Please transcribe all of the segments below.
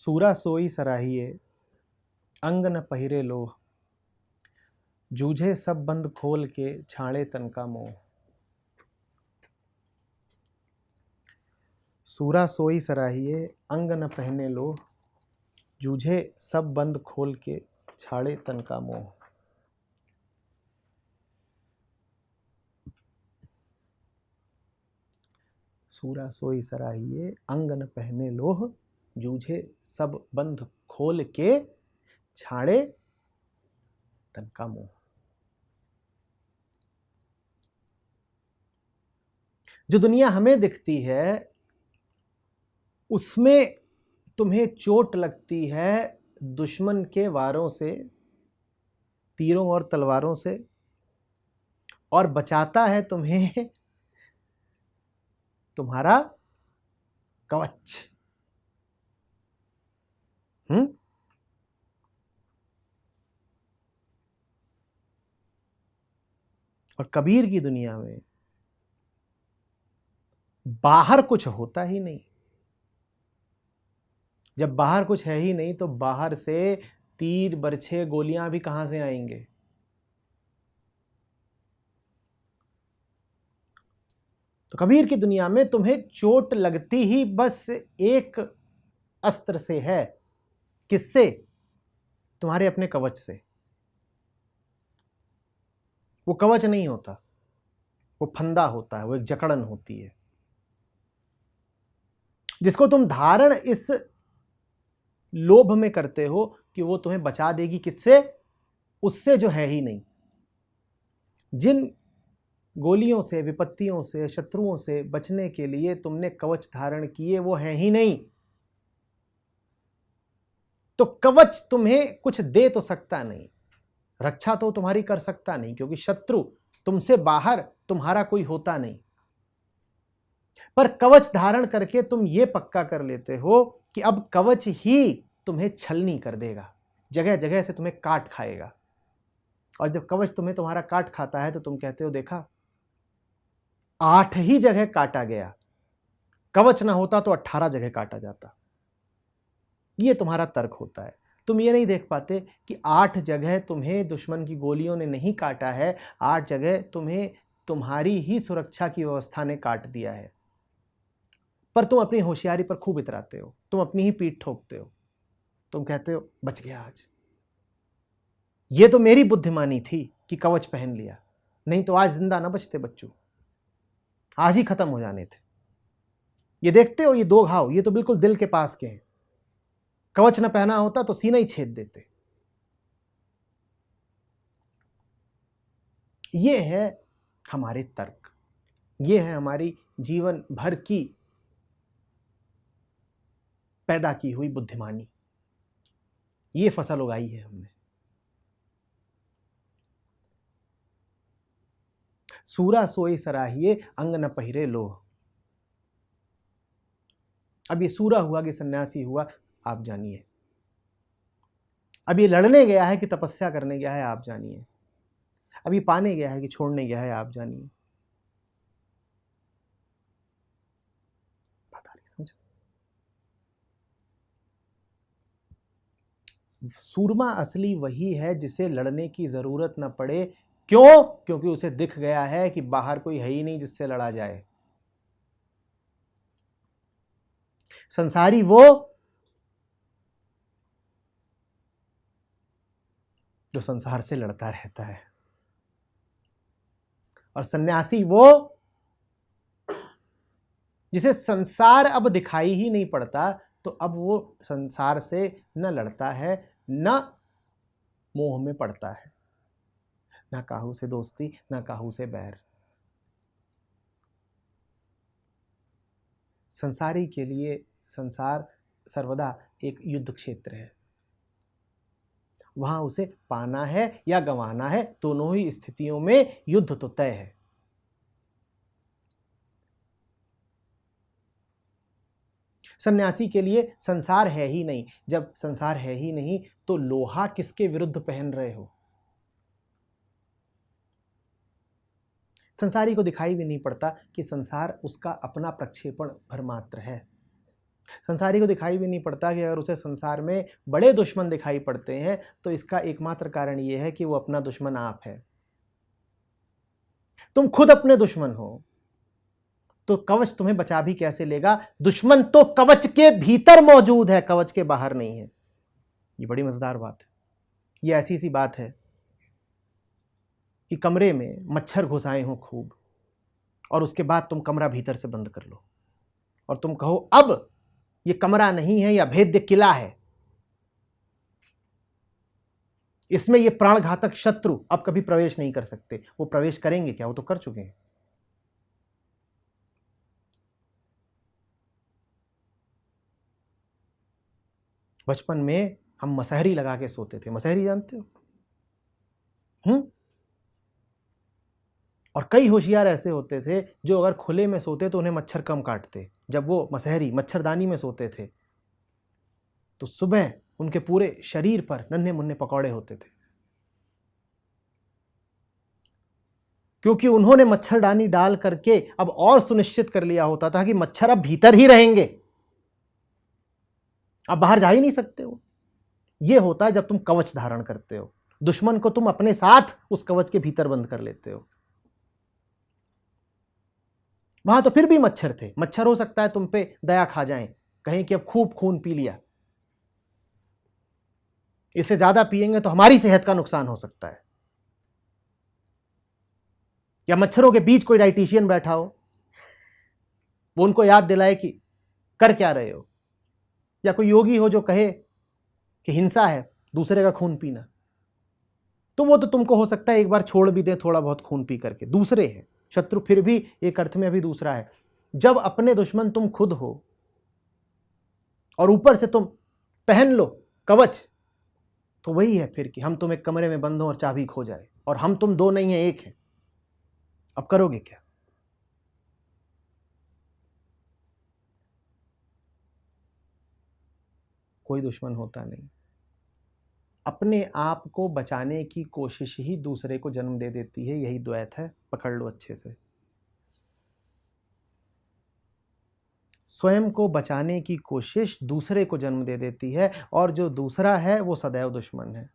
सूरा सोई सराहिए अंग न पहिरे लोह, जूझे सब बंद खोल के छाड़े तन का मोह। सूरा सोई सराहिए अंग न पहने लोह, जूझे सब बंद खोल के छाड़े तन का मोह। सूरा सोई सराहिए अंग न पहने लोह, जूझे सब बंद खोल के छाड़े तन का मोह। जो दुनिया हमें दिखती है उसमें तुम्हें चोट लगती है दुश्मन के वारों से, तीरों और तलवारों से, और बचाता है तुम्हें तुम्हारा कवच। और कबीर की दुनिया में बाहर कुछ होता ही नहीं। जब बाहर कुछ है ही नहीं तो बाहर से तीर बरछे गोलियां भी कहां से आएंगे। तो कबीर की दुनिया में तुम्हें चोट लगती ही बस एक अस्त्र से है। किससे? तुम्हारे अपने कवच से। वो कवच नहीं होता, वो फंदा होता है, वो एक जकड़न होती है जिसको तुम धारण इस लोभ में करते हो कि वो तुम्हें बचा देगी। किससे? उससे जो है ही नहीं। जिन गोलियों से, विपत्तियों से, शत्रुओं से बचने के लिए तुमने कवच धारण किए वो है ही नहीं। तो कवच तुम्हें कुछ दे तो सकता नहीं, रक्षा तो तुम्हारी कर सकता नहीं, क्योंकि शत्रु तुमसे बाहर तुम्हारा कोई होता नहीं। पर कवच धारण करके तुम ये पक्का कर लेते हो कि अब कवच ही तुम्हें छलनी कर देगा, जगह जगह से तुम्हें काट खाएगा। और जब कवच तुम्हारा काट खाता है तो तुम कहते हो देखा 8 ही जगह काटा गया, कवच ना होता तो 18 जगह काटा जाता। ये तुम्हारा तर्क होता है। तुम ये नहीं देख पाते कि 8 जगह तुम्हें दुश्मन की गोलियों ने नहीं काटा है, 8 जगह तुम्हें तुम्हारी ही सुरक्षा की व्यवस्था ने काट दिया है। पर तुम अपनी होशियारी पर खूब इतराते हो, तुम अपनी ही पीठ ठोकते हो। तुम कहते हो बच गया आज, ये तो मेरी बुद्धिमानी थी कि कवच पहन लिया, नहीं तो आज जिंदा ना बचते बच्चों, आज ही खत्म हो जाने थे। ये देखते हो, ये 2 घाव ये तो बिल्कुल दिल के पास के हैं। कवच न पहना होता तो सीना ही छेद देते। ये है हमारे तर्क, ये है हमारी जीवन भर की पैदा की हुई बुद्धिमानी। ये फसल उगाई है हमने। सूरा सोई सराहिए अंग न पहिरे लोह। अब ये सूरा हुआ कि सन्यासी हुआ, आप जानिए। अब ये लड़ने गया है कि तपस्या करने गया है, आप जानिए। अब ये पाने गया है कि छोड़ने गया है, आप जानिए। पता नहीं, समझो। सूरमा असली वही है जिसे लड़ने की जरूरत न पड़े। क्यों? क्योंकि उसे दिख गया है कि बाहर कोई है ही नहीं जिससे लड़ा जाए। संसारी वो जो संसार से लड़ता रहता है, और सन्यासी वो जिसे संसार अब दिखाई ही नहीं पड़ता, तो अब वो संसार से न लड़ता है न मोह में पड़ता है, ना काहू से दोस्ती ना काहू से बैर। संसारी के लिए संसार सर्वदा एक युद्ध क्षेत्र है। वहां उसे पाना है या गंवाना है, दोनों ही स्थितियों में युद्ध तो तय है। सन्यासी के लिए संसार है ही नहीं। जब संसार है ही नहीं तो लोहा किसके विरुद्ध पहन रहे हो? संसारी को दिखाई भी नहीं पड़ता कि संसार उसका अपना प्रक्षेपण भर मात्र है। संसारी को दिखाई भी नहीं पड़ता कि अगर उसे संसार में बड़े दुश्मन दिखाई पड़ते हैं तो इसका एकमात्र कारण यह है कि वो अपना दुश्मन आप है। तुम खुद अपने दुश्मन हो तो कवच तुम्हें बचा भी कैसे लेगा? दुश्मन तो कवच के भीतर मौजूद है, कवच के बाहर नहीं है। ये बड़ी मजेदार बात है। ये ऐसी सी बात है कि कमरे में मच्छर घुसाए हो खूब और उसके बाद तुम कमरा भीतर से बंद कर लो और तुम कहो अब ये कमरा नहीं है, यह अभेद्य किला है, इसमें ये प्राणघातक शत्रु अब कभी प्रवेश नहीं कर सकते। वो प्रवेश करेंगे क्या? वो तो कर चुके हैं। बचपन में हम मसहरी लगा के सोते थे। मसहरी जानते हो? और कई होशियार ऐसे होते थे जो अगर खुले में सोते तो उन्हें मच्छर कम काटते। जब वो मसहरी मच्छरदानी में सोते थे तो सुबह उनके पूरे शरीर पर नन्हे मुन्ने पकौड़े होते थे, क्योंकि उन्होंने मच्छरदानी डाल करके अब और सुनिश्चित कर लिया होता था कि मच्छर अब भीतर ही रहेंगे, अब बाहर जा ही नहीं सकते हो। यह होता है जब तुम कवच धारण करते हो। दुश्मन को तुम अपने साथ उस कवच के भीतर बंद कर लेते हो। वहां तो फिर भी मच्छर थे। मच्छर हो सकता है तुम पे दया खा जाएं, कहें कि अब खूब खून पी लिया, इससे ज्यादा पिएंगे तो हमारी सेहत का नुकसान हो सकता है। या मच्छरों के बीच कोई डाइटिशियन बैठा हो, वो उनको याद दिलाए कि कर क्या रहे हो। या कोई योगी हो जो कहे कि हिंसा है दूसरे का खून पीना, तो वो तो तुमको हो सकता है एक बार छोड़ भी दे थोड़ा बहुत खून पी करके। दूसरे हैं शत्रु, फिर भी एक अर्थ में अभी दूसरा है। जब अपने दुश्मन तुम खुद हो और ऊपर से तुम पहन लो कवच, तो वही है फिर कि हम तुम एक कमरे में बंद हो और चाबी खो जाए और हम तुम दो नहीं है, एक है। अब करोगे क्या? कोई दुश्मन होता नहीं। अपने आप को बचाने की कोशिश ही दूसरे को जन्म दे देती है। यही द्वैत है, पकड़ लो अच्छे से। स्वयं को बचाने की कोशिश दूसरे को जन्म दे देती है और जो दूसरा है वो सदैव दुश्मन है।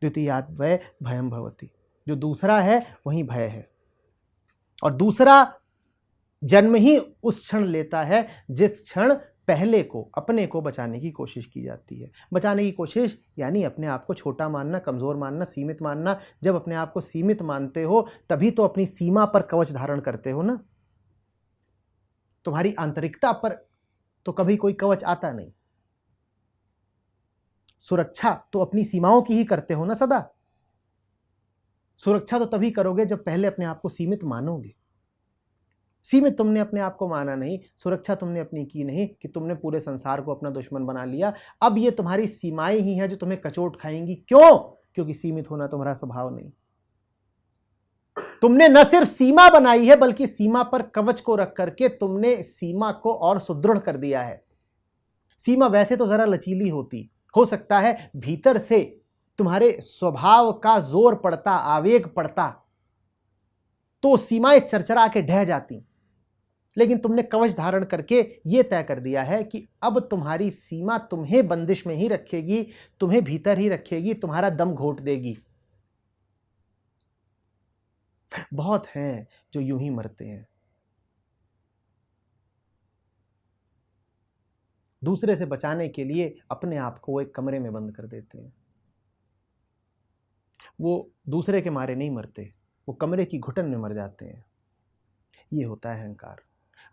द्वितीयात् वै भयं भवति। जो दूसरा है वही भय है। और दूसरा जन्म ही उस क्षण लेता है जिस क्षण पहले को, अपने को बचाने की कोशिश की जाती है। बचाने की कोशिश यानी अपने आप को छोटा मानना, कमजोर मानना, सीमित मानना। जब अपने आप को सीमित मानते हो तभी तो अपनी सीमा पर कवच धारण करते हो ना। तुम्हारी आंतरिकता पर तो कभी कोई कवच आता नहीं। सुरक्षा तो अपनी सीमाओं की ही करते हो ना सदा। सुरक्षा तो तभी करोगे जब पहले अपने आप को सीमित मानोगे। सीमित तुमने अपने आप को माना नहीं, सुरक्षा तुमने अपनी की नहीं कि तुमने पूरे संसार को अपना दुश्मन बना लिया। अब ये तुम्हारी सीमाएं ही हैं जो तुम्हें कचोट खाएंगी। क्यों? क्योंकि सीमित होना तुम्हारा स्वभाव नहीं। तुमने न सिर्फ सीमा बनाई है बल्कि सीमा पर कवच को रख करके तुमने सीमा को और सुदृढ़ कर दिया है। सीमा वैसे तो जरा लचीली होती, हो सकता है भीतर से तुम्हारे स्वभाव का जोर पड़ता, आवेग पड़ता तो सीमाएं चरचरा के ढह जाती, लेकिन तुमने कवच धारण करके यह तय कर दिया है कि अब तुम्हारी सीमा तुम्हें बंदिश में ही रखेगी, तुम्हें भीतर ही रखेगी, तुम्हारा दम घोट देगी। बहुत हैं जो यूं ही मरते हैं, दूसरे से बचाने के लिए अपने आप को एक कमरे में बंद कर देते हैं। वो दूसरे के मारे नहीं मरते, वो कमरे की घुटन में मर जाते हैं। ये होता है अहंकार।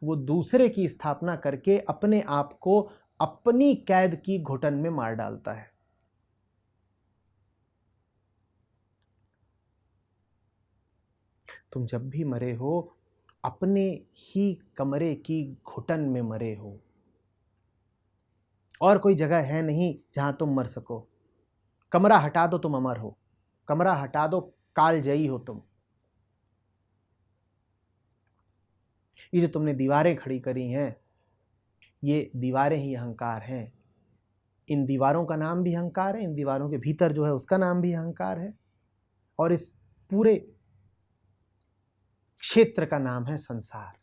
वो दूसरे की स्थापना करके अपने आप को अपनी कैद की घुटन में मार डालता है। तुम जब भी मरे हो अपने ही कमरे की घुटन में मरे हो, और कोई जगह है नहीं जहां तुम मर सको। कमरा हटा दो तुम अमर हो, कमरा हटा दो कालजयी हो तुम। ये जो तुमने दीवारें खड़ी करी हैं, ये दीवारें ही अहंकार हैं। इन दीवारों का नाम भी अहंकार है, इन दीवारों के भीतर जो है उसका नाम भी अहंकार है। और इस पूरे क्षेत्र का नाम है संसार।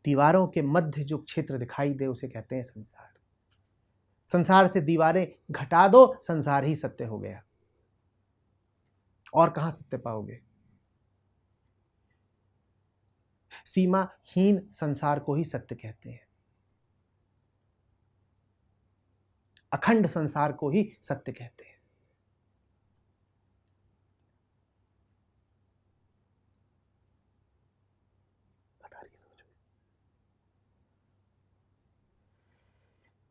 दीवारों के मध्य जो क्षेत्र दिखाई दे उसे कहते हैं संसार। संसार से दीवारें घटा दो, संसार ही सत्य हो गया। और कहां सत्य पाओगे? सीमाहीन संसार को ही सत्य कहते हैं, अखंड संसार को ही सत्य कहते हैं।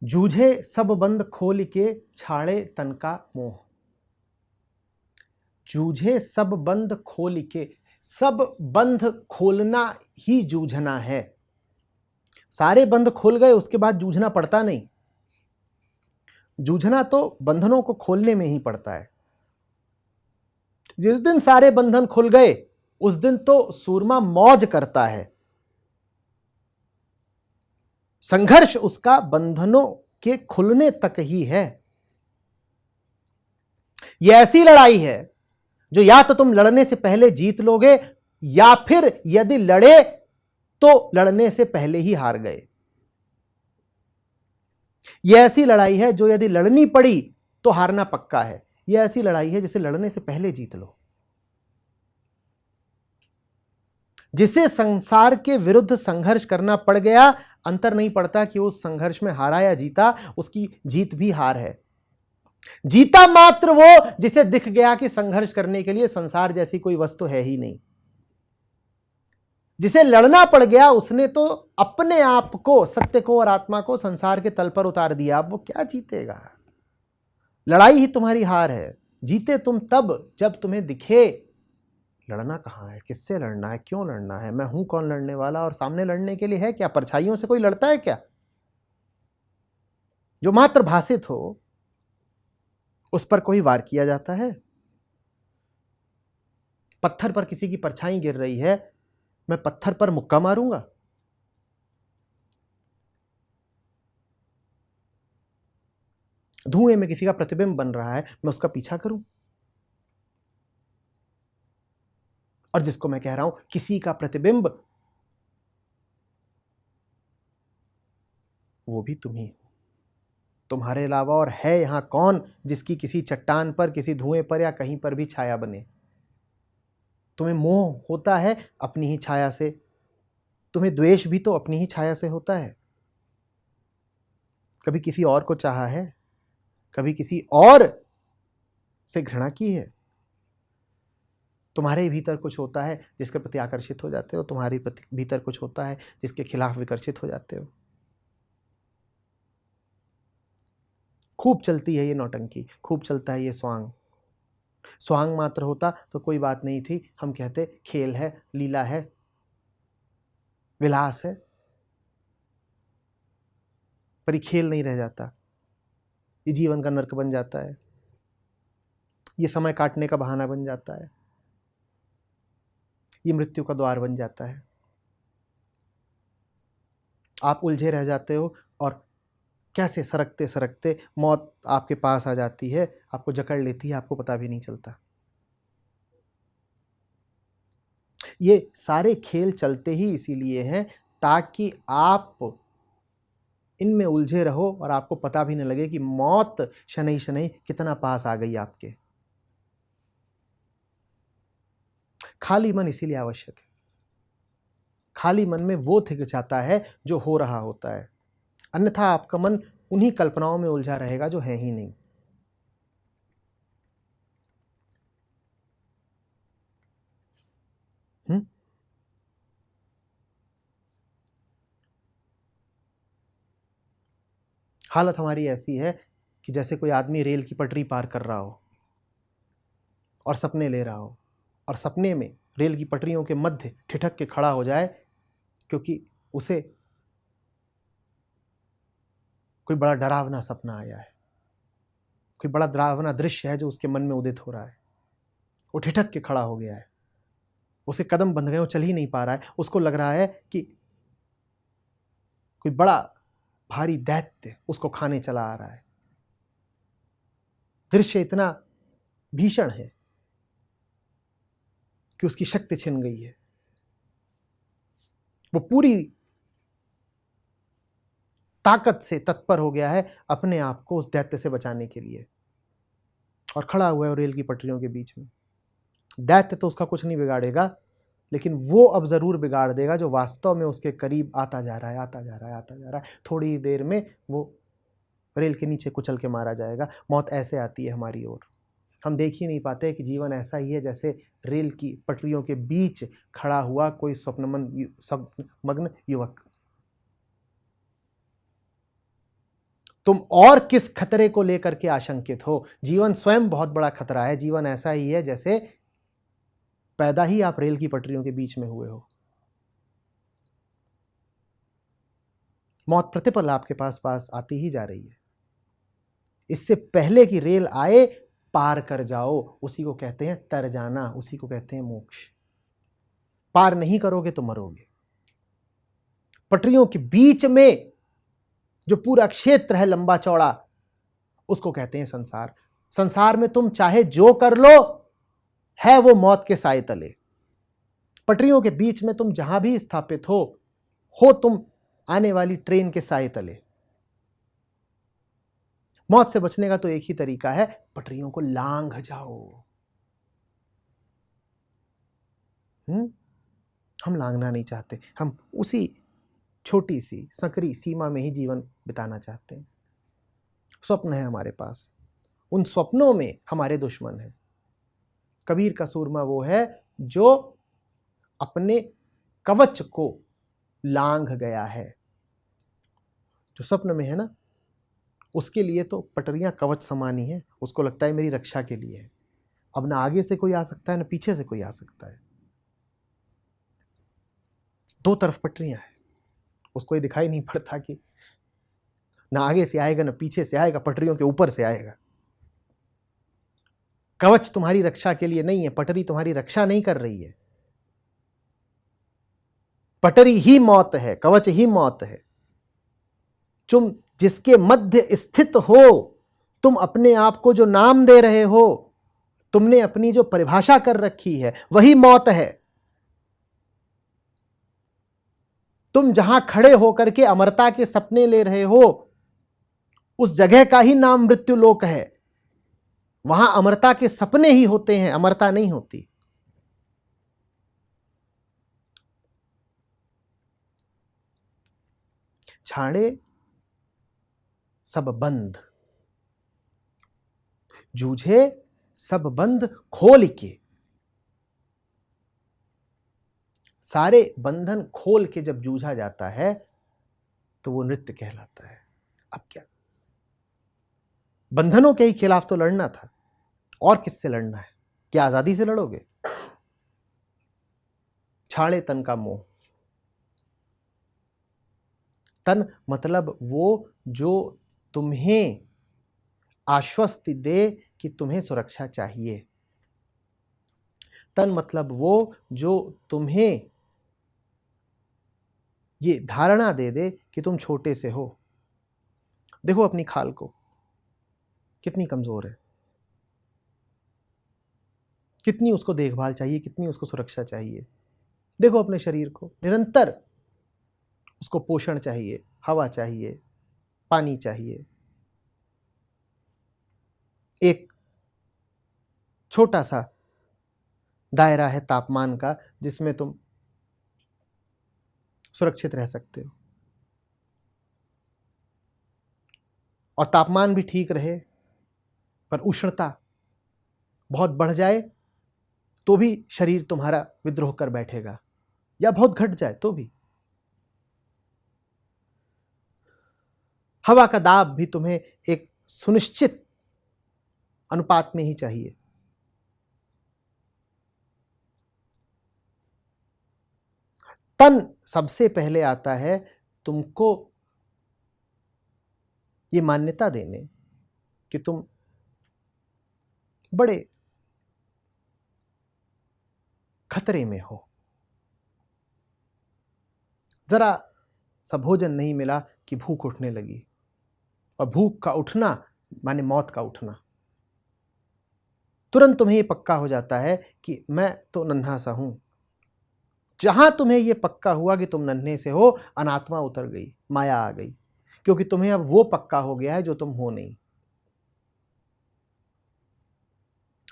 जूझे सब बंद खोल के छाड़े तन का मोह। जूझे सब बंद खोल के, सब बंध खोलना ही जूझना है। सारे बंध खोल गए उसके बाद जूझना पड़ता नहीं। जूझना तो बंधनों को खोलने में ही पड़ता है। जिस दिन सारे बंधन खुल गए उस दिन तो सूरमा मौज करता है। संघर्ष उसका बंधनों के खुलने तक ही है। यह ऐसी लड़ाई है जो या तो तुम लड़ने से पहले जीत लोगे या फिर यदि लड़े तो लड़ने से पहले ही हार गए। यह ऐसी लड़ाई है जो यदि लड़नी पड़ी तो हारना पक्का है। यह ऐसी लड़ाई है जिसे लड़ने से पहले जीत लो। जिसे संसार के विरुद्ध संघर्ष करना पड़ गया, अंतर नहीं पड़ता कि उस संघर्ष में हारा या जीता, उसकी जीत भी हार है। जीता मात्र वो जिसे दिख गया कि संघर्ष करने के लिए संसार जैसी कोई वस्तु है ही नहीं। जिसे लड़ना पड़ गया उसने तो अपने आप को, सत्य को और आत्मा को संसार के तल पर उतार दिया। अब वो क्या जीतेगा? लड़ाई ही तुम्हारी हार है। जीते तुम तब जब तुम्हें दिखे लड़ना कहां है, किससे लड़ना है, क्यों लड़ना है, मैं हूं कौन लड़ने वाला, और सामने लड़ने के लिए है क्या? परछाइयों से कोई लड़ता है क्या? जो मात्र भासित हो उस पर कोई वार किया जाता है? पत्थर पर किसी की परछाई गिर रही है, मैं पत्थर पर मुक्का मारूंगा? धुएं में किसी का प्रतिबिंब बन रहा है, मैं उसका पीछा करूं? और जिसको मैं कह रहा हूं किसी का प्रतिबिंब, वो भी तुम ही। तुम्हारे अलावा और है यहां कौन जिसकी किसी चट्टान पर, किसी धुएं पर या कहीं पर भी छाया बने? तुम्हें मोह होता है अपनी ही छाया से, तुम्हें द्वेष भी तो अपनी ही छाया से होता है। कभी किसी और को चाहा है? कभी किसी और से घृणा की है? तुम्हारे भीतर कुछ होता है जिसके प्रति आकर्षित हो जाते हो, तुम्हारे भीतर कुछ होता है जिसके खिलाफ विकर्षित हो जाते हो। खूब चलती है ये नौटंकी, खूब चलता है ये स्वांग। स्वांग मात्र होता तो कोई बात नहीं थी, हम कहते खेल है, लीला है, विलास है। पर ये खेल नहीं रह जाता, ये जीवन का नर्क बन जाता है, ये समय काटने का बहाना बन जाता है, ये मृत्यु का द्वार बन जाता है। आप उलझे रह जाते हो और कैसे सरकते सरकते मौत आपके पास आ जाती है, आपको जकड़ लेती है, आपको पता भी नहीं चलता। ये सारे खेल चलते ही इसीलिए हैं ताकि आप इनमें उलझे रहो और आपको पता भी न लगे कि मौत शनै शनै कितना पास आ गई आपके। खाली मन इसीलिए आवश्यक है। खाली मन में वो थिक जाता है जो हो रहा होता है, अन्यथा आपका मन उन्हीं कल्पनाओं में उलझा रहेगा जो है ही नहीं। हालत हमारी ऐसी है कि जैसे कोई आदमी रेल की पटरी पार कर रहा हो और सपने ले रहा हो, और सपने में रेल की पटरियों के मध्य ठिठक के खड़ा हो जाए क्योंकि उसे कोई बड़ा डरावना सपना आया है, कोई बड़ा डरावना दृश्य है जो उसके मन में उदित हो रहा है। वो ठिठक के खड़ा हो गया है, उसे कदम बंध गए, वो चल ही नहीं पा रहा है। उसको लग रहा है कि कोई बड़ा भारी दैत्य उसको खाने चला आ रहा है। दृश्य इतना भीषण है कि उसकी शक्ति छिन गई है, वो पूरी ताकत से तत्पर हो गया है अपने आप को उस दैत्य से बचाने के लिए, और खड़ा हुआ है रेल की पटरियों के बीच में। दैत्य तो उसका कुछ नहीं बिगाड़ेगा, लेकिन वो अब जरूर बिगाड़ देगा जो वास्तव में उसके करीब आता जा रहा है, आता जा रहा है, आता जा रहा है। थोड़ी देर में वो रेल के नीचे कुचल के मारा जाएगा। मौत ऐसे आती है हमारी ओर, हम देख ही नहीं पाते कि जीवन ऐसा ही है जैसे रेल की पटरियों के बीच खड़ा हुआ कोई स्वप्नमग्न युवक। तुम और किस खतरे को लेकर के आशंकित हो? जीवन स्वयं बहुत बड़ा खतरा है। जीवन ऐसा ही है जैसे पैदा ही आप रेल की पटरियों के बीच में हुए हो। मौत प्रतिपल आपके पास आती ही जा रही है। इससे पहले कि रेल आए, पार कर जाओ। उसी को कहते हैं तर जाना, उसी को कहते हैं मोक्ष। पार नहीं करोगे तो मरोगे। पटरियों के बीच में जो पूरा क्षेत्र है लंबा चौड़ा, उसको कहते हैं संसार। संसार में तुम चाहे जो कर लो, है वो मौत के साए तले। पटरियों के बीच में तुम जहां भी स्थापित हो तुम आने वाली ट्रेन के साए तले। मौत से बचने का तो एक ही तरीका है, पटरियों को लांघ जाओ। हम लांघना नहीं चाहते, हम उसी छोटी सी संकरी सीमा में ही जीवन बिताना चाहते हैं। स्वप्न है हमारे पास, उन स्वप्नों में हमारे दुश्मन हैं। कबीर का सूरमा वो है जो अपने कवच को लांघ गया है। जो स्वप्न में है ना, उसके लिए तो पटरियां कवच समान ही है। उसको लगता है मेरी रक्षा के लिए है। अब ना आगे से कोई आ सकता है ना पीछे से कोई आ सकता है। दो तरफ पटरियां हैं, उसको ये दिखाई नहीं पड़ता कि ना आगे से आएगा ना पीछे से आएगा, पटरियों के ऊपर से आएगा। कवच तुम्हारी रक्षा के लिए नहीं है, पटरी तुम्हारी रक्षा नहीं कर रही है। पटरी ही मौत है, कवच ही मौत है। तुम जिसके मध्य स्थित हो, तुम अपने आप को जो नाम दे रहे हो, तुमने अपनी जो परिभाषा कर रखी है, वही मौत है। तुम जहां खड़े होकर के अमरता के सपने ले रहे हो, उस जगह का ही नाम मृत्यु लोक है। वहां अमरता के सपने ही होते हैं, अमरता नहीं होती। छाड़े सब बंद, जूझे सब बंद खोल के। सारे बंधन खोल के जब जूझा जाता है तो वो नृत्य कहलाता है। अब क्या, बंधनों के ही खिलाफ तो लड़ना था, और किससे लड़ना है? क्या आजादी से लड़ोगे? छाड़े तन का मोह। तन मतलब वो जो तुम्हें आश्वस्ति दे कि तुम्हें सुरक्षा चाहिए। तन मतलब वो जो तुम्हें ये धारणा दे दे कि तुम छोटे से हो। देखो अपनी खाल को, कितनी कमजोर है, कितनी उसको देखभाल चाहिए, कितनी उसको सुरक्षा चाहिए। देखो अपने शरीर को, निरंतर उसको पोषण चाहिए, हवा चाहिए, पानी चाहिए। एक छोटा सा दायरा है तापमान का जिसमें तुम सुरक्षित रह सकते हो, और तापमान भी ठीक रहे, पर उष्णता बहुत बढ़ जाए तो भी शरीर तुम्हारा विद्रोह कर बैठेगा, या बहुत घट जाए तो भी। हवा का दाब भी तुम्हें एक सुनिश्चित अनुपात में ही चाहिए। तन सबसे पहले आता है तुमको ये मान्यता देने कि तुम बड़े खतरे में हो। जरा सा भोजन नहीं मिला कि भूख उठने लगी, और भूख का उठना माने मौत का उठना। तुरंत तुम्हें ये पक्का हो जाता है कि मैं तो नन्हा सा हूं, जहां तुम्हें यह पक्का हुआ कि तुम नन्हे से हो, अनात्मा उतर गई, माया आ गई, क्योंकि तुम्हें अब वो पक्का हो गया है जो तुम हो नहीं।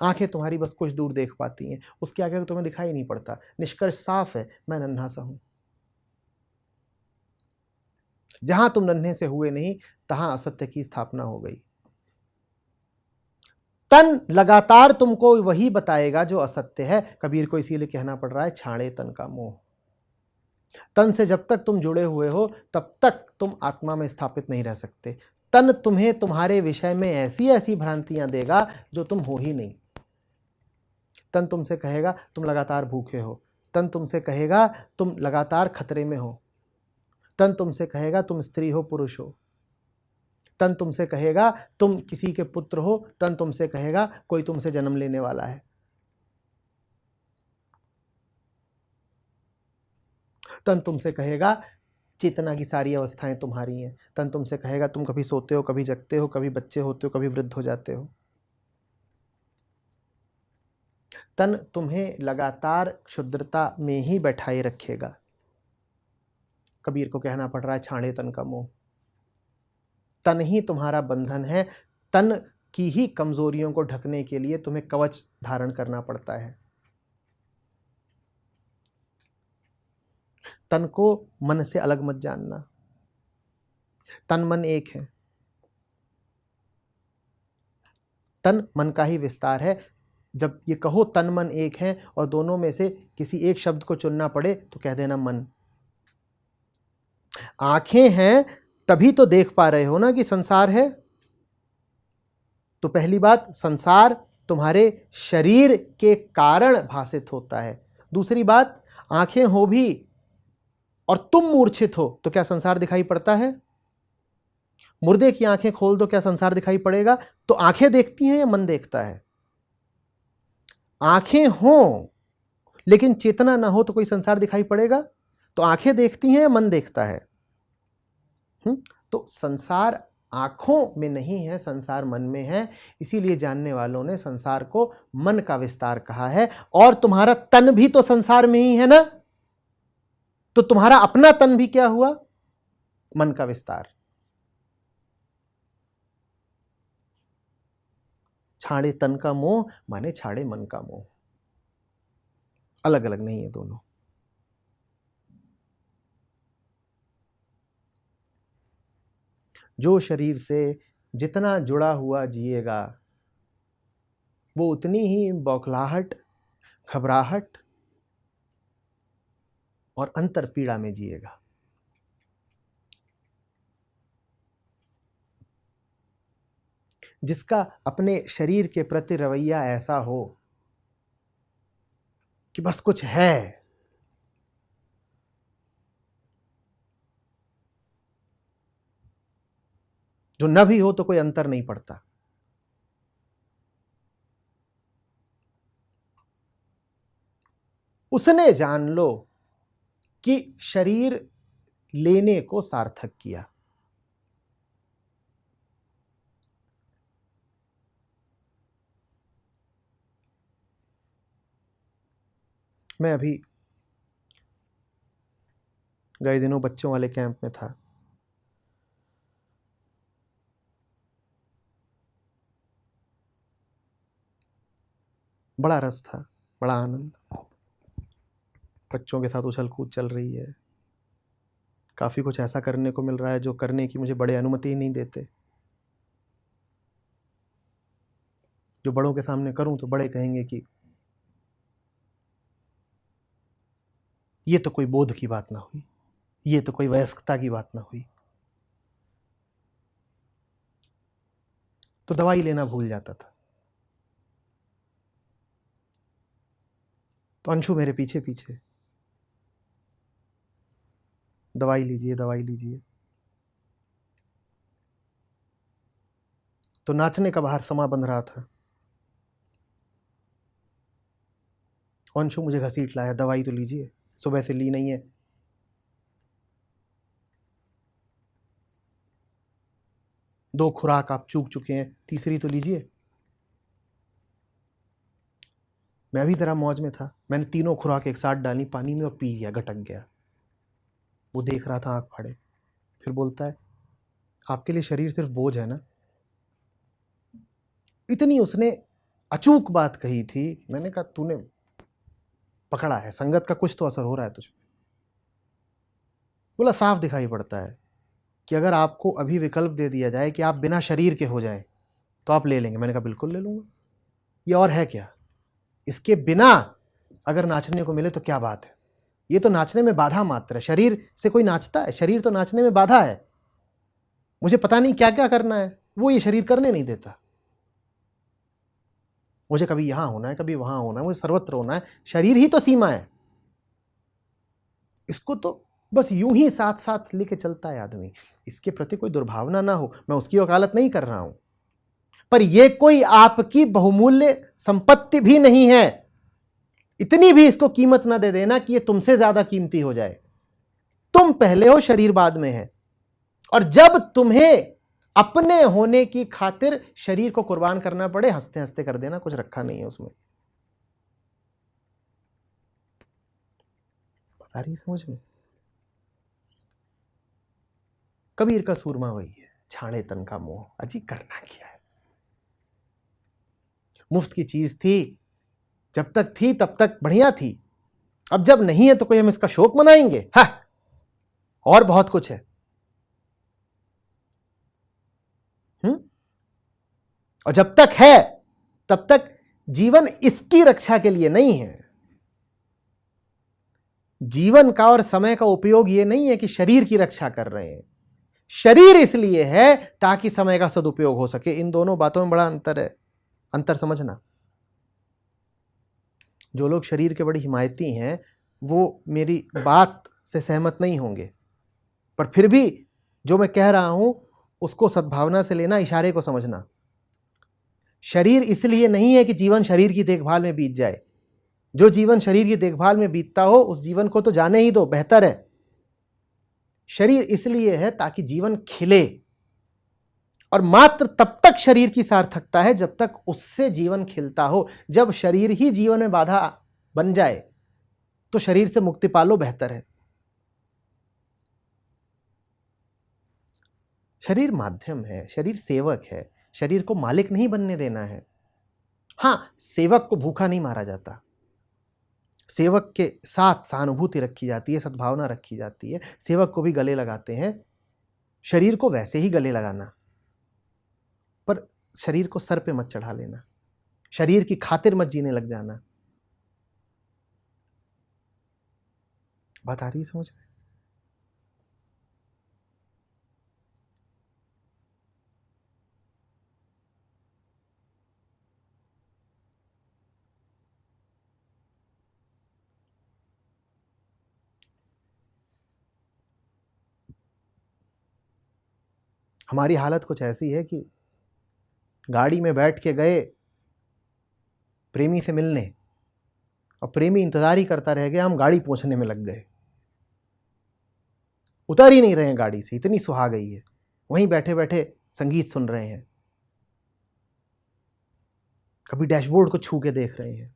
आंखें तुम्हारी बस कुछ दूर देख पाती हैं, उसके आगे तुम्हें दिखाई नहीं पड़ता। निष्कर्ष साफ है, मैं नन्हा सा हूं। जहां तुम नन्हे से हुए नहीं, तहां असत्य की स्थापना हो गई। तन लगातार तुमको वही बताएगा जो असत्य है। कबीर को इसीलिए कहना पड़ रहा है, छाड़े तन का मोह। तन से जब तक तुम जुड़े हुए हो, तब तक तुम आत्मा में स्थापित नहीं रह सकते। तन तुम्हें तुम्हारे विषय में ऐसी ऐसी भ्रांतियां देगा जो तुम हो ही नहीं। तन तुमसे कहेगा तुम लगातार भूखे हो। तन तुमसे कहेगा तुम लगातार खतरे में हो। तन तुमसे कहेगा तुम स्त्री हो, पुरुष हो। तन तुमसे कहेगा तुम किसी के पुत्र हो। तन तुमसे कहेगा कोई तुमसे जन्म लेने वाला है। तन तुमसे कहेगा चेतना की सारी अवस्थाएं तुम्हारी हैं। तन तुमसे कहेगा तुम कभी सोते हो, कभी जगते हो, कभी बच्चे होते हो, कभी वृद्ध हो जाते हो। तन तुम्हें लगातार क्षुद्रता में ही बैठाए रखेगा। कबीर को कहना पड़ रहा है, छाड़े तन का मोह। तन ही तुम्हारा बंधन है। तन की ही कमजोरियों को ढकने के लिए तुम्हें कवच धारण करना पड़ता है। तन को मन से अलग मत जानना। तन मन एक है। तन मन का ही विस्तार है। जब ये कहो तन मन एक है और दोनों में से किसी एक शब्द को चुनना पड़े तो कह देना मन। आंखें हैं तभी तो देख पा रहे हो ना कि संसार है। तो पहली बात, संसार तुम्हारे शरीर के कारण भासित होता है। दूसरी बात, आंखें हो भी और तुम मूर्छित हो तो क्या संसार दिखाई पड़ता है? मुर्दे की आंखें खोल दो, क्या संसार दिखाई पड़ेगा? तो आंखें देखती हैं या मन देखता है? आंखें हो लेकिन चेतना ना हो तो कोई संसार दिखाई पड़ेगा? तो आंखें देखती हैं या मन देखता है? तो संसार आंखों में नहीं है, संसार मन में है। इसीलिए जानने वालों ने संसार को मन का विस्तार कहा है। और तुम्हारा तन भी तो संसार में ही है ना, तो तुम्हारा अपना तन भी क्या हुआ? मन का विस्तार। छाड़े तन का मोह माने छाड़े मन का मोह। अलग अलग नहीं है दोनों। जो शरीर से जितना जुड़ा हुआ जिएगा, वो उतनी ही बौखलाहट, घबराहट और अंतर पीड़ा में जिएगा। जिसका अपने शरीर के प्रति रवैया ऐसा हो कि बस कुछ है, जो न भी हो तो कोई अंतर नहीं पड़ता। उसने जान लो कि शरीर लेने को सार्थक किया। मैं अभी गए दिनों बच्चों वाले कैंप में था। बड़ा रस था, बड़ा आनंद। बच्चों के साथ उछल कूद चल रही है। काफी कुछ ऐसा करने को मिल रहा है जो करने की मुझे बड़े अनुमति ही नहीं देते। जो बड़ों के सामने करूं तो बड़े कहेंगे कि ये तो कोई बोध की बात ना हुई, ये तो कोई वयस्कता की बात ना हुई। तो दवाई लेना भूल जाता था। तो अंशु मेरे पीछे पीछे, दवाई लीजिए, दवाई लीजिए। तो नाचने का बाहर समा बंध रहा था। अंशु मुझे घसीट लाया, दवाई तो लीजिए, सुबह से ली नहीं है। दो खुराक आप चूक चुके हैं, तीसरी तो लीजिए। मैं भी जरा मौज में था, मैंने तीनों खुराक एक साथ डाली पानी में और पी गया, गटक गया। वो देख रहा था आंख फाड़े, फिर बोलता है आपके लिए शरीर सिर्फ बोझ है ना। इतनी उसने अचूक बात कही थी, मैंने कहा तूने पकड़ा है, संगत का कुछ तो असर हो रहा है तुझ पे। बोला साफ दिखाई पड़ता है कि अगर आपको अभी विकल्प दे दिया जाए कि आप बिना शरीर के हो जाएं तो आप ले लेंगे। मैंने कहा बिल्कुल ले लूंगा, ये और है क्या, इसके बिना अगर नाचने को मिले तो क्या बात है। ये तो नाचने में बाधा मात्र है, शरीर से कोई नाचता है, शरीर तो नाचने में बाधा है। मुझे पता नहीं क्या क्या करना है, वो ये शरीर करने नहीं देता। मुझे कभी यहां होना है, कभी वहां होना है, मुझे सर्वत्र होना है, शरीर ही तो सीमा है। इसको तो बस यूं ही साथ साथ लेके चलता है आदमी। इसके प्रति कोई दुर्भावना ना हो, मैं उसकी वकालत नहीं कर रहा हूं, पर यह कोई आपकी बहुमूल्य संपत्ति भी नहीं है। इतनी भी इसको कीमत ना दे देना कि यह तुमसे ज्यादा कीमती हो जाए। तुम पहले हो, शरीर बाद में है। और जब तुम्हें अपने होने की खातिर शरीर को कुर्बान करना पड़े, हंसते हंसते कर देना, कुछ रखा नहीं है उसमें। बता रही समझ में? कबीर का सूरमा वही है, छाणे तन का मोह, अजी करना क्या है। मुफ्त की चीज थी, जब तक थी तब तक बढ़िया थी, अब जब नहीं है तो कोई हम इसका शोक मनाएंगे? हाँ, और बहुत कुछ है। और जब तक है तब तक जीवन इसकी रक्षा के लिए नहीं है। जीवन का और समय का उपयोग यह नहीं है कि शरीर की रक्षा कर रहे हैं। शरीर इसलिए है ताकि समय का सदुपयोग हो सके। इन दोनों बातों में बड़ा अंतर है, अंतर समझना। जो लोग शरीर के बड़े हिमायती हैं वो मेरी बात से सहमत नहीं होंगे, पर फिर भी जो मैं कह रहा हूं उसको सद्भावना से लेना, इशारे को समझना। शरीर इसलिए नहीं है कि जीवन शरीर की देखभाल में बीत जाए। जो जीवन शरीर की देखभाल में बीतता हो उस जीवन को तो जाने ही दो, बेहतर है। शरीर इसलिए है ताकि जीवन खिले, और मात्र तब तक शरीर की सार्थकता है जब तक उससे जीवन खिलता हो। जब शरीर ही जीवन में बाधा बन जाए तो शरीर से मुक्ति पालो, बेहतर है। शरीर माध्यम है, शरीर सेवक है, शरीर को मालिक नहीं बनने देना है। हां, सेवक को भूखा नहीं मारा जाता, सेवक के साथ सहानुभूति रखी जाती है, सद्भावना रखी जाती है। सेवक को भी गले लगाते हैं, शरीर को वैसे ही गले लगाना, पर शरीर को सर पे मत चढ़ा लेना, शरीर की खातिर मत जीने लग जाना। बात आ रही है समझ में? हमारी हालत कुछ ऐसी है कि गाड़ी में बैठ के गए प्रेमी से मिलने, और प्रेमी इंतजार ही करता रह गया, हम गाड़ी पहुंचने में लग गए, उतर ही नहीं रहे हैं गाड़ी से, इतनी सुहा गई है। वहीं बैठे बैठे संगीत सुन रहे हैं, कभी डैशबोर्ड को छू के देख रहे हैं।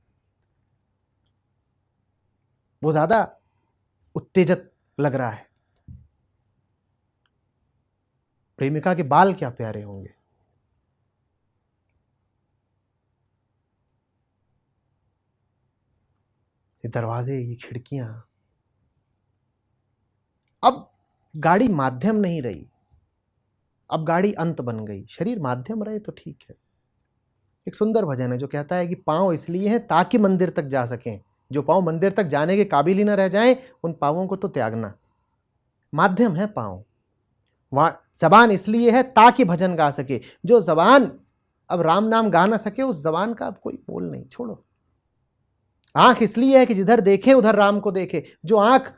वो ज्यादा उत्तेजक लग रहा है। प्रेमिका के बाल क्या प्यारे होंगे। ये दरवाजे, ये खिड़कियां। अब गाड़ी माध्यम नहीं रही, अब गाड़ी अंत बन गई। शरीर माध्यम रहे तो ठीक है। एक सुंदर भजन है जो कहता है कि पांव इसलिए हैं ताकि मंदिर तक जा सकें, जो पांव मंदिर तक जाने के काबिल ही ना रह जाएं उन पांवों को तो त्यागना। माध्यम है पांव। वहां जबान इसलिए है ताकि भजन गा सके, जो जबान अब राम नाम गा ना सके उस जबान का अब कोई मोल नहीं, छोड़ो। आंख इसलिए है कि जिधर देखे उधर राम को देखे, जो आंख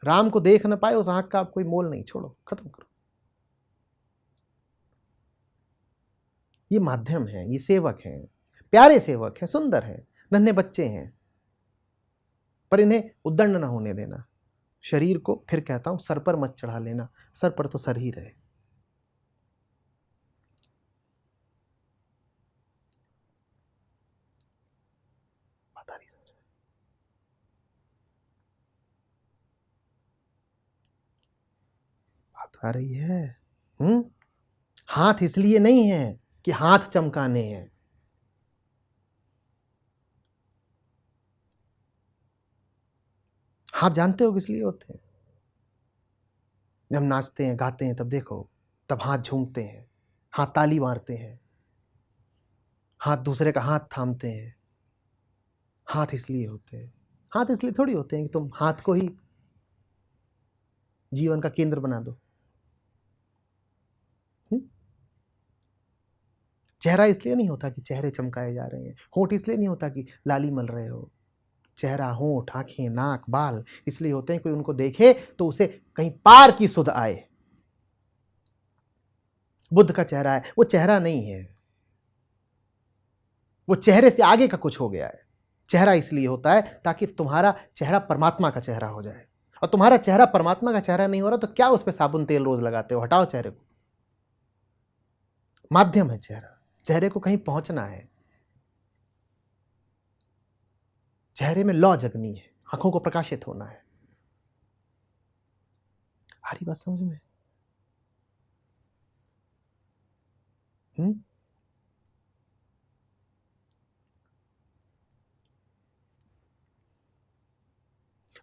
राम को देख ना पाए उस आंख का अब कोई मोल नहीं, छोड़ो, खत्म करो। ये माध्यम है, ये सेवक हैं, प्यारे सेवक हैं, सुंदर हैं, नन्हे बच्चे हैं, पर इन्हें उद्दंड ना होने देना। शरीर को फिर कहता हूं सर पर मत चढ़ा लेना, सर पर तो सर ही रहे। बात आ रही है? हाथ इसलिए नहीं है कि हाथ चमकाने हैं। हाथ जानते हो किस लिए होते हैं? जब नाचते हैं गाते हैं तब देखो, तब हाथ झूमते हैं, हाथ ताली मारते हैं, हाथ दूसरे का हाथ थामते हैं। हाथ इसलिए होते हैं। हाथ इसलिए थोड़ी होते हैं कि तुम हाथ को ही जीवन का केंद्र बना दो। चेहरा इसलिए नहीं होता कि चेहरे चमकाए जा रहे हैं। होंठ इसलिए नहीं होता कि लाली मल रहे हो। चेहरा, होंठ, आंखें, नाक, बाल इसलिए होते हैं कोई उनको देखे तो उसे कहीं पार की सुध आए। बुद्ध का चेहरा है, वो चेहरा नहीं है, वो चेहरे से आगे का कुछ हो गया है। चेहरा इसलिए होता है ताकि तुम्हारा चेहरा परमात्मा का चेहरा हो जाए। और तुम्हारा चेहरा परमात्मा का चेहरा नहीं हो रहा तो क्या उस पर साबुन तेल रोज लगाते हो? हटाओ चेहरे को। माध्यम है चेहरा, चेहरे को कहीं पहुंचना है। चेहरे में लौ जगनी है, आंखों को प्रकाशित होना है। आ रही बात समझ में?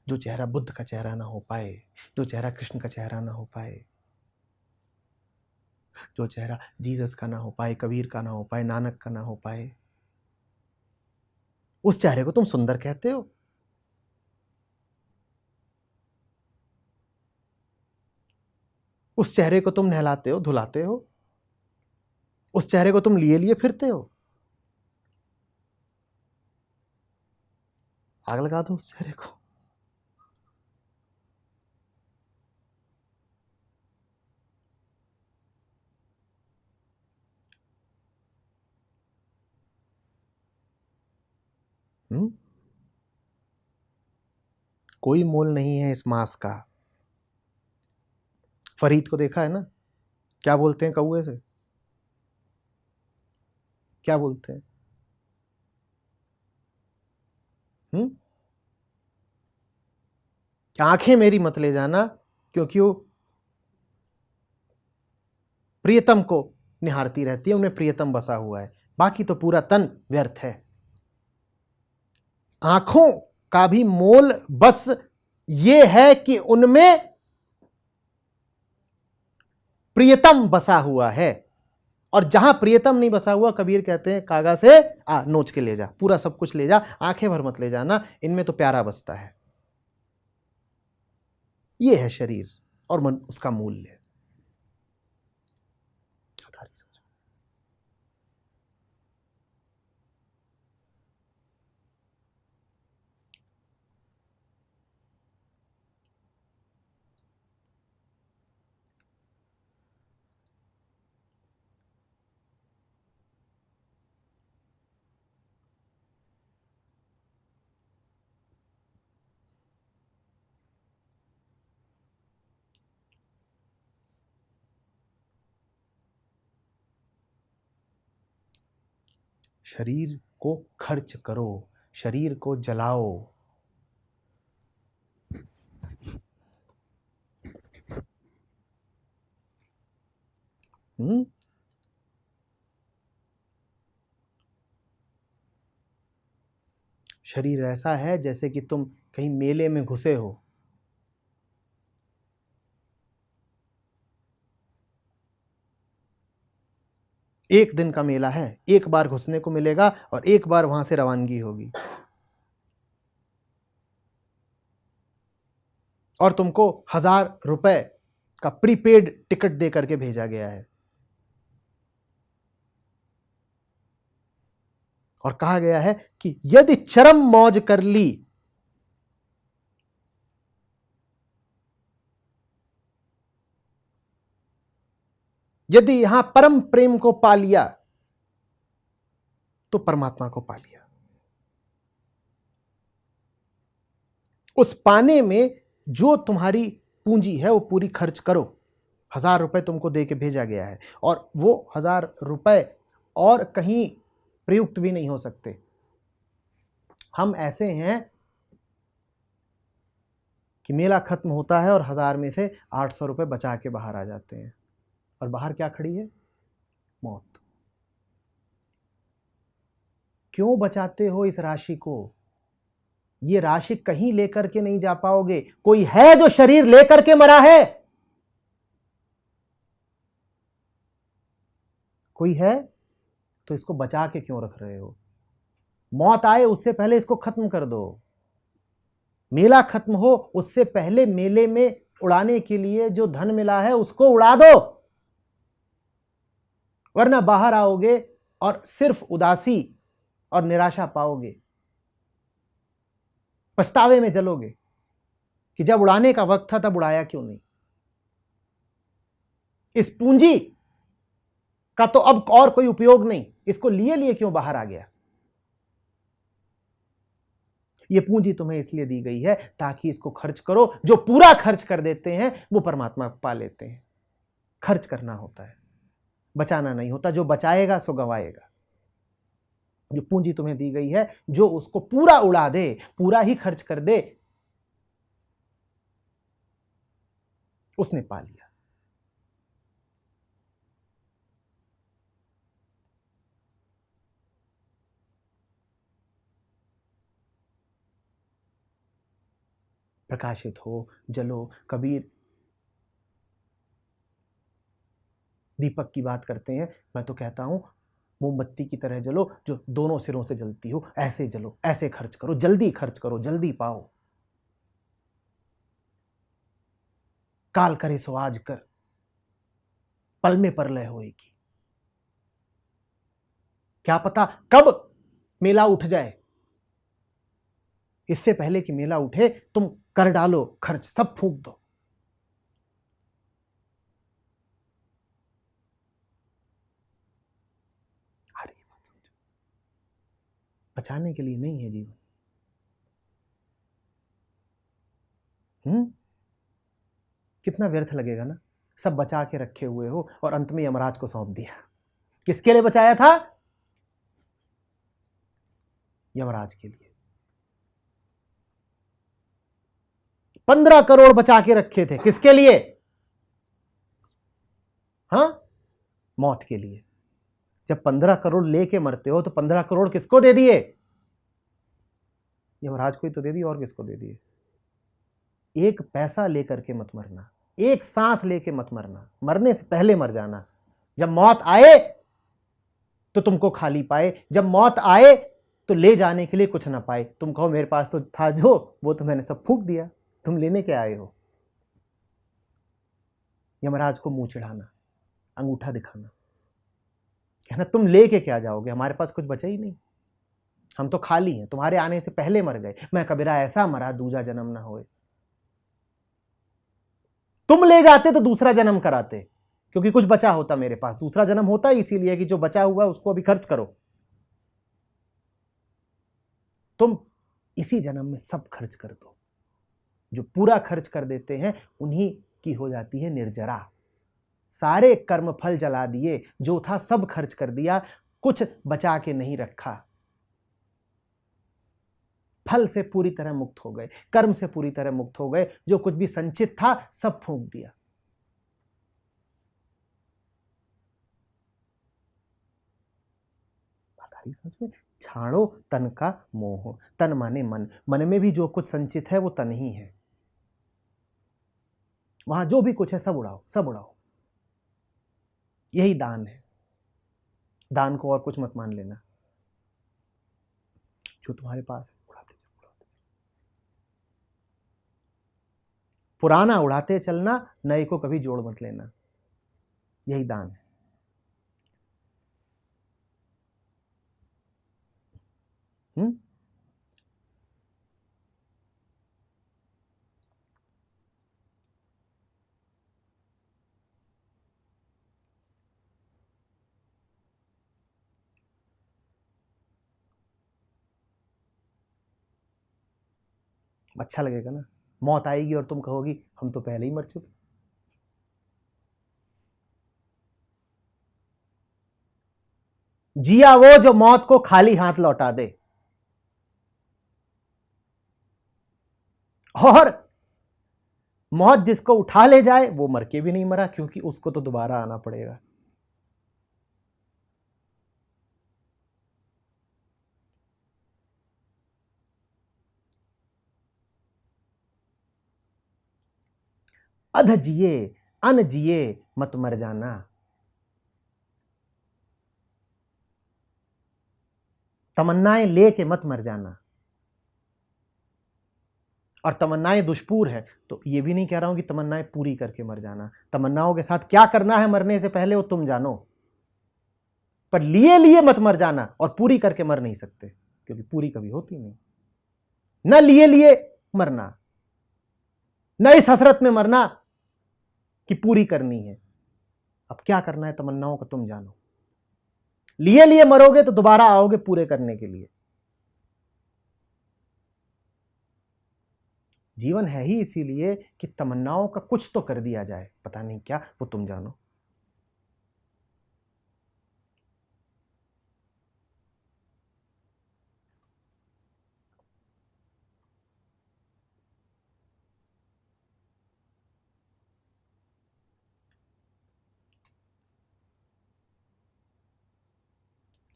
जो चेहरा बुद्ध का चेहरा ना हो पाए, जो चेहरा कृष्ण का चेहरा ना हो पाए, जो चेहरा जीसस का ना हो पाए, कबीर का ना हो पाए, नानक का ना हो पाए, उस चेहरे को तुम सुंदर कहते हो? उस चेहरे को तुम नहलाते हो, धुलाते हो? उस चेहरे को तुम लिए लिए फिरते हो? आग लगा दो उस चेहरे को। कोई मोल नहीं है इस मांस का। फरीद को देखा है ना, क्या बोलते हैं कौए से? क्या बोलते हैं? आंखें मेरी मत ले जाना, क्योंकि वो प्रियतम को निहारती रहती है, उनमें प्रियतम बसा हुआ है, बाकी तो पूरा तन व्यर्थ है। आंखों का भी मोल बस ये है कि उनमें प्रियतम बसा हुआ है। और जहां प्रियतम नहीं बसा हुआ, कबीर कहते हैं कागा से नोच के ले जा, पूरा सब कुछ ले जा, आंखें भर मत ले जाना, इनमें तो प्यारा बसता है। ये है शरीर और मन, उसका मूल्य। शरीर को खर्च करो, शरीर को जलाओ। शरीर ऐसा है जैसे कि तुम कहीं मेले में घुसे हो, एक दिन का मेला है, एक बार घुसने को मिलेगा और एक बार वहां से रवानगी होगी, और तुमको 1000 रुपए का प्रीपेड टिकट दे करके भेजा गया है और कहा गया है कि यदि चरम मौज कर ली, यदि यहां परम प्रेम को पा लिया तो परमात्मा को पा लिया। उस पाने में जो तुम्हारी पूंजी है वो पूरी खर्च करो। 1000 रुपए तुमको दे के भेजा गया है और वो 1000 रुपए और कहीं प्रयुक्त भी नहीं हो सकते। हम ऐसे हैं कि मेला खत्म होता है और 1000 में से 800 रुपये बचा के बाहर आ जाते हैं, और बाहर क्या खड़ी है? मौत। क्यों बचाते हो इस राशि को? ये राशि कहीं लेकर के नहीं जा पाओगे। कोई है जो शरीर लेकर के मरा है? कोई है? तो इसको बचा के क्यों रख रहे हो? मौत आए उससे पहले इसको खत्म कर दो। मेला खत्म हो उससे पहले मेले में उड़ाने के लिए जो धन मिला है उसको उड़ा दो, वरना बाहर आओगे और सिर्फ उदासी और निराशा पाओगे। पछतावे में जलोगे कि जब उड़ाने का वक्त था तब उड़ाया क्यों नहीं। इस पूंजी का तो अब और कोई उपयोग नहीं, इसको लिए लिए क्यों बाहर आ गया। ये पूंजी तुम्हें इसलिए दी गई है ताकि इसको खर्च करो। जो पूरा खर्च कर देते हैं वो परमात्मा पा लेते हैं। खर्च करना होता है, बचाना नहीं होता। जो बचाएगा सो गवाएगा। जो पूंजी तुम्हें दी गई है, जो उसको पूरा उड़ा दे, पूरा ही खर्च कर दे, उसने पा लिया। प्रकाशित हो, जलो। कबीर दीपक की बात करते हैं, मैं तो कहता हूं मोमबत्ती की तरह जलो, जो दोनों सिरों से जलती हो। ऐसे जलो, ऐसे खर्च करो, जल्दी खर्च करो, जल्दी पाओ। काल करे सो आज कर, पल में परलय होएगी। क्या पता कब मेला उठ जाए। इससे पहले कि मेला उठे तुम कर डालो खर्च, सब फूंक दो। बचाने के लिए नहीं है जीवन। कितना व्यर्थ लगेगा ना। सब बचा के रखे हुए हो और अंत में यमराज को सौंप दिया। किसके लिए बचाया था? यमराज के लिए। 15 करोड़ बचा के रखे थे, किसके लिए? हाँ, मौत के लिए। जब 15 करोड़ लेके मरते हो तो 15 करोड़ किसको दे दिए? यमराज को ही तो दे दिए, और किसको दे दिए? एक पैसा लेकर के मत मरना, एक सांस लेके मत मरना। मरने से पहले मर जाना। जब मौत आए तो तुमको खाली पाए, जब मौत आए तो ले जाने के लिए कुछ ना पाए। तुम कहो मेरे पास तो था जो, वो तो मैंने सब फूंक दिया। तुम लेने के आए हो? यमराज को मुंह चिढ़ाना, अंगूठा दिखाना, कहना तुम लेके क्या जाओगे, हमारे पास कुछ बचा ही नहीं, हम तो खाली हैं, तुम्हारे आने से पहले मर गए। मैं कबीरा ऐसा मरा दूजा जन्म ना होए। तुम ले जाते तो दूसरा जन्म कराते, क्योंकि कुछ बचा होता मेरे पास। दूसरा जन्म होता इसीलिए कि जो बचा हुआ उसको अभी खर्च करो। तुम इसी जन्म में सब खर्च कर दो। जो पूरा खर्च कर देते हैं उन्हीं की हो जाती है निर्जरा। सारे कर्म फल जला दिए, जो था सब खर्च कर दिया, कुछ बचा के नहीं रखा। फल से पूरी तरह मुक्त हो गए, कर्म से पूरी तरह मुक्त हो गए। जो कुछ भी संचित था सब फूंक दिया। बात आ रही समझ में? छाड़ो तन का मोह। तन माने मन। मन में भी जो कुछ संचित है वो तन ही है। वहां जो भी कुछ है सब उड़ाओ, सब उड़ाओ। यही दान है। दान को और कुछ मत मान लेना। जो तुम्हारे पास है उड़ाते जाओ। पुराना उड़ाते चलना, नए को कभी जोड़ मत लेना। यही दान है। अच्छा लगेगा ना। मौत आएगी और तुम कहोगी हम तो पहले ही मर चुके। जिया वो जो मौत को खाली हाथ लौटा दे। और मौत जिसको उठा ले जाए वो मर के भी नहीं मरा, क्योंकि उसको तो दोबारा आना पड़ेगा। अध जिए अन जिए मत मर जाना। तमन्नाएं लेके मत मर जाना। और तमन्नाएं दुष्पूर है तो ये भी नहीं कह रहा हूं कि तमन्नाएं पूरी करके मर जाना। तमन्नाओं के साथ क्या करना है मरने से पहले वो तुम जानो, पर लिए लिए मत मर जाना। और पूरी करके मर नहीं सकते, क्योंकि पूरी कभी होती नहीं। न लिए लिए मरना, न इस हसरत में मरना कि पूरी करनी है। अब क्या करना है तमन्नाओं का तुम जानो। लिए लिए मरोगे तो दोबारा आओगे पूरे करने के लिए। जीवन है ही इसीलिए कि तमन्नाओं का कुछ तो कर दिया जाए, पता नहीं क्या, वो तुम जानो।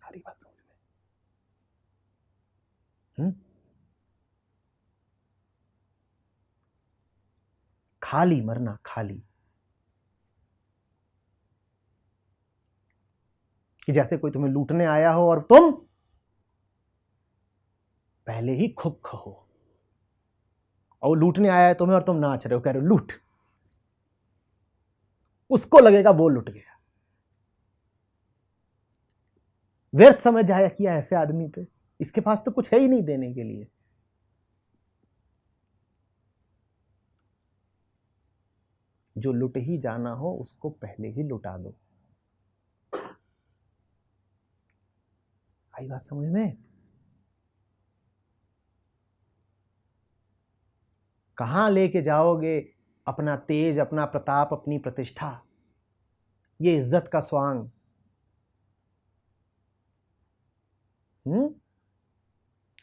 सारी बात समझ में। खाली मरना, खाली। कि जैसे कोई तुम्हें लूटने आया हो और तुम पहले ही खुख हो, और लूटने आया है तुम्हें और तुम नाच रहे हो, कह रहे हो लूट। उसको लगेगा वो लुट गया। व्यर्थ समय जाया किया ऐसे आदमी पे, इसके पास तो कुछ है ही नहीं देने के लिए। जो लुट ही जाना हो उसको पहले ही लुटा दो। आई बात समझ में? कहां लेके जाओगे अपना तेज, अपना प्रताप, अपनी प्रतिष्ठा, ये इज्जत का स्वांग?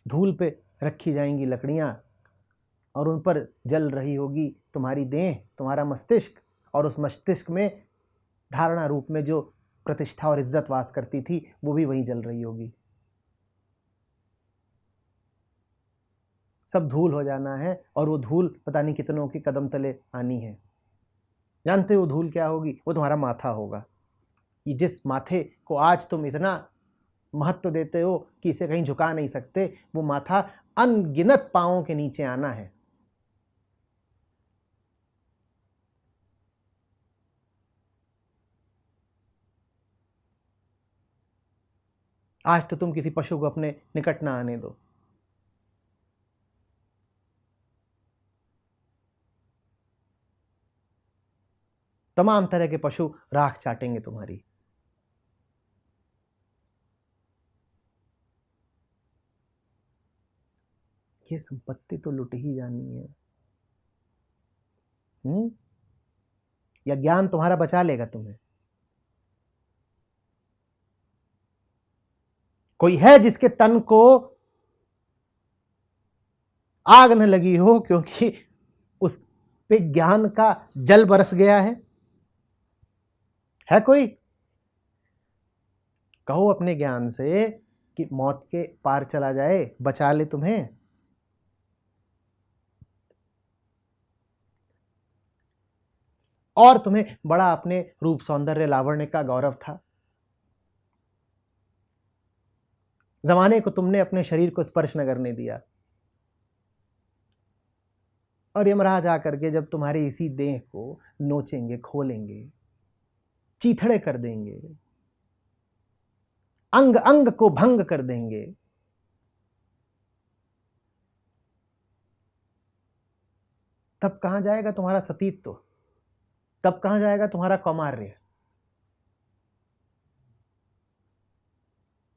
धूल पे रखी जाएंगी लकड़ियां और उन पर जल रही होगी तुम्हारी देह, तुम्हारा मस्तिष्क, और उस मस्तिष्क में धारणा रूप में जो प्रतिष्ठा और इज्जत वास करती थी वो भी वहीं जल रही होगी। सब धूल हो जाना है, और वो धूल पता नहीं कितनों के कदम तले आनी है। जानते हो धूल क्या होगी? वो तुम्हारा माथा होगा। कि जिस माथे को आज तुम इतना महत्व देते हो कि इसे कहीं झुका नहीं सकते, वो माथा अनगिनत पांवों के नीचे आना है। आज तो तुम किसी पशु को अपने निकट ना आने दो। तमाम तरह के पशु राख चाटेंगे तुम्हारी। ये संपत्ति तो लुट ही जानी है। या ज्ञान तुम्हारा बचा लेगा तुम्हें? कोई है जिसके तन को आग न लगी हो क्योंकि उस पे ज्ञान का जल बरस गया है? है कोई? कहो अपने ज्ञान से कि मौत के पार चला जाए, बचा ले तुम्हें। और तुम्हें बड़ा अपने रूप सौंदर्य लावण्य का गौरव था। जमाने को तुमने अपने शरीर को स्पर्श न करने दिया, और यमराज आकर के जब तुम्हारी इसी देह को नोचेंगे, खोलेंगे, चीथड़े कर देंगे, अंग अंग को भंग कर देंगे, तब कहां जाएगा तुम्हारा सतीत्व? तब कहां जाएगा तुम्हारा कौमार्य?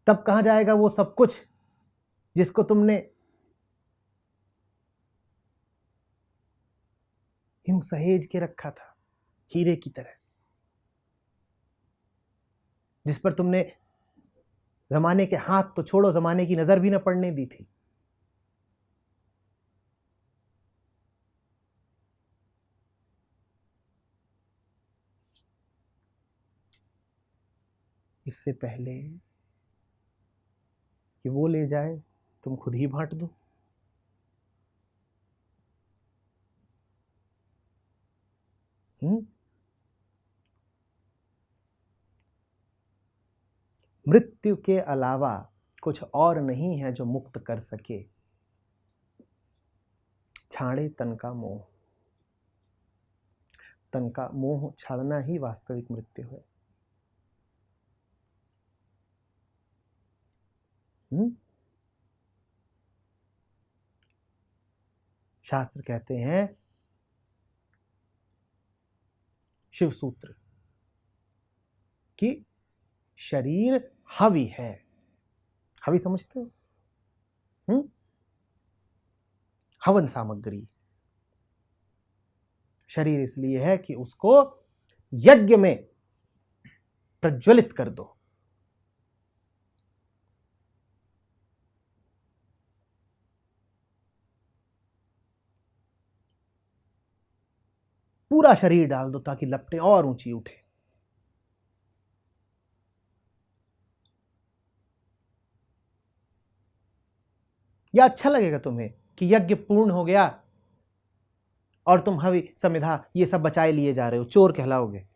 तब कहां जाएगा वो सब कुछ जिसको तुमने यूं सहेज के रखा था हीरे की तरह, जिस पर तुमने जमाने के हाथ तो छोड़ो, जमाने की नजर भी न पड़ने दी थी। इससे पहले कि वो ले जाए तुम खुद ही बांट दो। मृत्यु के अलावा कुछ और नहीं है जो मुक्त कर सके। छाड़े तन का मोह। तन का मोह छाड़ना ही वास्तविक मृत्यु है। शास्त्र कहते हैं, शिव सूत्र, कि शरीर हवि है। हवि समझते हो? हवन सामग्री। शरीर इसलिए है कि उसको यज्ञ में प्रज्वलित कर दो। पूरा शरीर डाल दो ताकि लपटें और ऊंची उठे। या अच्छा लगेगा तुम्हें कि यज्ञ पूर्ण हो गया और तुम हवि समिधा ये सब बचाए लिए जा रहे हो? चोर कहलाओगे।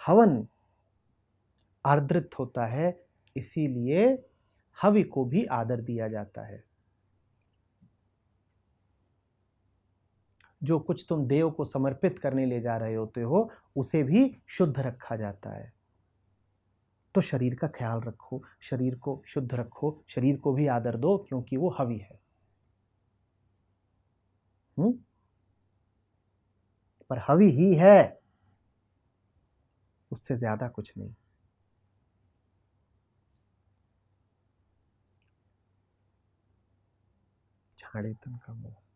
हवन आर्द्रित होता है, इसीलिए हवि को भी आदर दिया जाता है। जो कुछ तुम देव को समर्पित करने ले जा रहे होते हो उसे भी शुद्ध रखा जाता है। तो शरीर का ख्याल रखो, शरीर को शुद्ध रखो, शरीर को भी आदर दो, क्योंकि वो हवि है। पर हवि ही है, उससे ज्यादा कुछ नहीं। छाड़े तन का मोह।